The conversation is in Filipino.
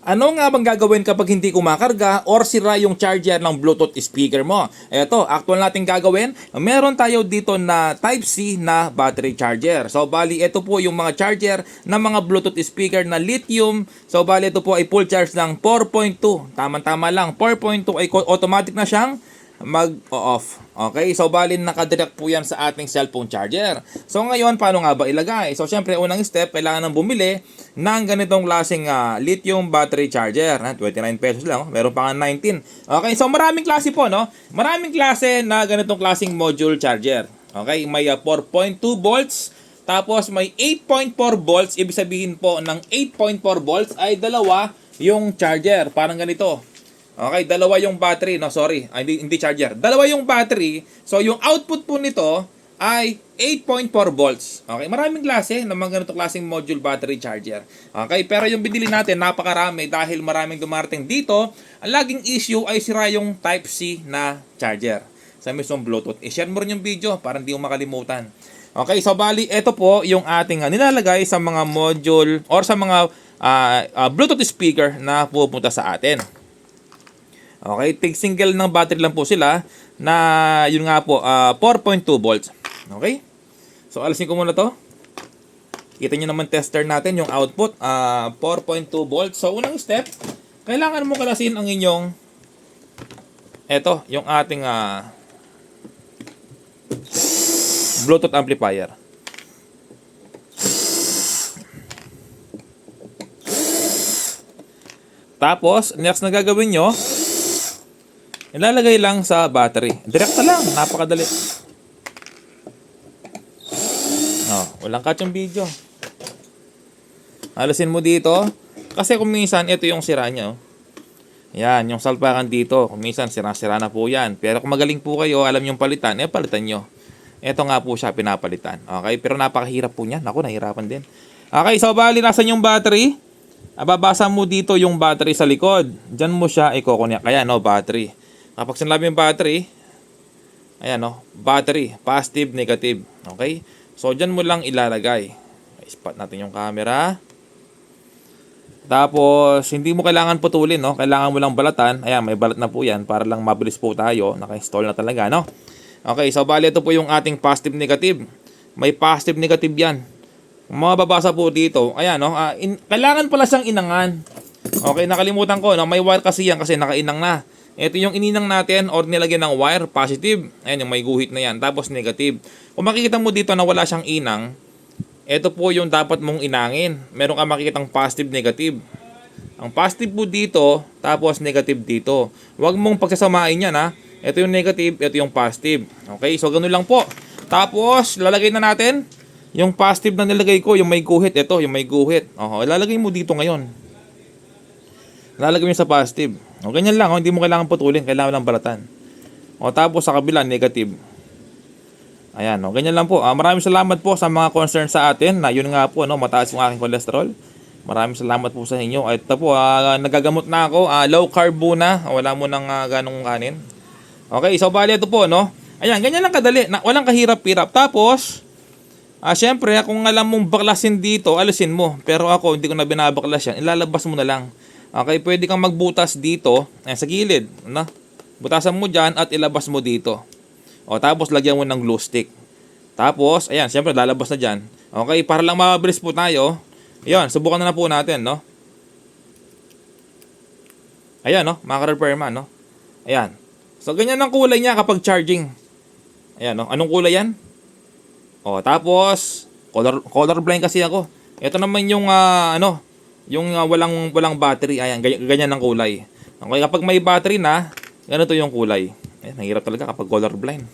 Ano nga bang gagawin kapag hindi kumakarga or sira yung charger ng Bluetooth speaker mo? Eto, actual natin gagawin. Meron tayo dito na Type-C na battery charger. So, bali, ito po yung mga charger ng mga Bluetooth speaker na lithium. So, bali, ito po ay full charge ng 4.2. Tama-tama lang. 4.2 ay automatic na siyang mag-off. Okay, so bali nakadirect po yan sa ating cellphone charger. So ngayon, paano nga ba ilagay? So syempre, unang step, kailangan nang bumili ng ganitong klaseng lithium battery charger. 29 pesos lang, meron pa nga 19. Okay, so maraming klase po, no? Maraming klase na ganitong klaseng module charger. Okay, may 4.2 volts, tapos may 8.4 volts. Ibig sabihin po ng 8.4 volts ay dalawa yung charger. Parang ganito. Okay, dalawa yung battery. No, sorry. Hindi charger. Dalawa yung battery. So, yung output po nito ay 8.4 volts. Okay, maraming klase ng mga ganitong klaseng module battery charger. Okay, pero yung binili natin, napakarami dahil maraming dumarating dito. Ang laging issue ay sira yung Type-C na charger sa mismong Bluetooth. I-share mo rin yung video para hindi mo makalimutan. Okay, so bali, ito po yung ating nilalagay sa mga module or sa mga Bluetooth speaker na pupunta sa atin. Okay, tig single ng battery lang po sila na yun nga po 4.2 volts. Okay? So alisin ko muna to. Kita niyo naman tester natin yung output 4.2 volts. So unang step, kailangan mo kalasin ang inyong yung ating Bluetooth amplifier. Tapos, next na gagawin nyo, ilalagay lang sa battery. Direkta lang, napakadali. Walang catch yung video. Alasin mo dito. Kasi kung minsan, ito yung sira niya. Yan, yung salpakan dito. Kung minsan, sira-sira na po yan. Pero kung magaling po kayo, alam yung palitan, palitan nyo. Ito nga po siya, pinapalitan. Okay, pero napakahirap po niya. Naku, nahirapan din. Okay, so bali, nasan yung battery? Babasa mo dito yung battery sa likod. Diyan mo siya ikokonek. Kaya battery. Kapag sinabi yung battery, ayan battery, positive, negative. Okay? So, dyan mo lang ilalagay. Spot natin yung camera. Tapos, hindi mo kailangan putulin, Kailangan mo lang balatan. Ayan, may balat na po yan para lang mabilis po tayo. Naka-install na talaga, Okay, so bali ito po yung ating positive, negative. May positive, negative yan. Kung mababasa po dito, ayan, kailangan pala siyang inangan. Okay, nakalimutan ko, may wire kasi yan kasi nakainang na. Ito yung ininang natin or nilagyan ng wire, positive. Ayan, yung may guhit na yan. Tapos negative. Kung makikita mo dito na wala siyang inang, ito po yung dapat mong inangin. Meron ka makikitang positive, negative. Ang positive po dito, tapos negative dito. Huwag mong pagsasamain yan, ha. Ito yung negative, ito yung positive. Okay, so ganun lang po. Tapos, lalagay na natin yung positive na nilagay ko, yung may guhit. Ito, yung may guhit. Ilalagay mo dito ngayon. Lalagay mo sa positive. Ganyan lang, hindi mo kailangan putulin, kailangan lang balatan. Tapos sa kabila, negative. Ayan, ganyan lang po. Maraming salamat po sa mga concern sa atin na yun nga po, mataas yung aking cholesterol. Maraming salamat po sa inyo. Ito po, nagagamot na ako. Low carb muna, wala mo nang ganong kanin. Okay, so bali ito po, Ayan, ganyan lang kadali, walang kahirap-hirap. Tapos, syempre, kung alam mong baklasin dito, alisin mo. Pero ako, hindi ko na binabaklas yan. Ilalabas mo na lang. Okay, pwede kang magbutas dito, sa gilid, Butasan mo dyan at ilabas mo dito. Tapos lagyan mo ng glue stick. Tapos, ayan, syempre lalabas na dyan. Okay, para lang mabilis po tayo. Ayan, subukan na po natin, Ayan, maka-repair man, Ayan. So, ganyan ang kulay niya kapag charging. Ayan, anong kulay yan? Tapos, color blind kasi ako. Ito naman yung, yung walang battery. Ayan, ganyan ang kulay. Okay, kapag may battery na, ganito yung kulay. Ayan, nahirap talaga kapag color blind.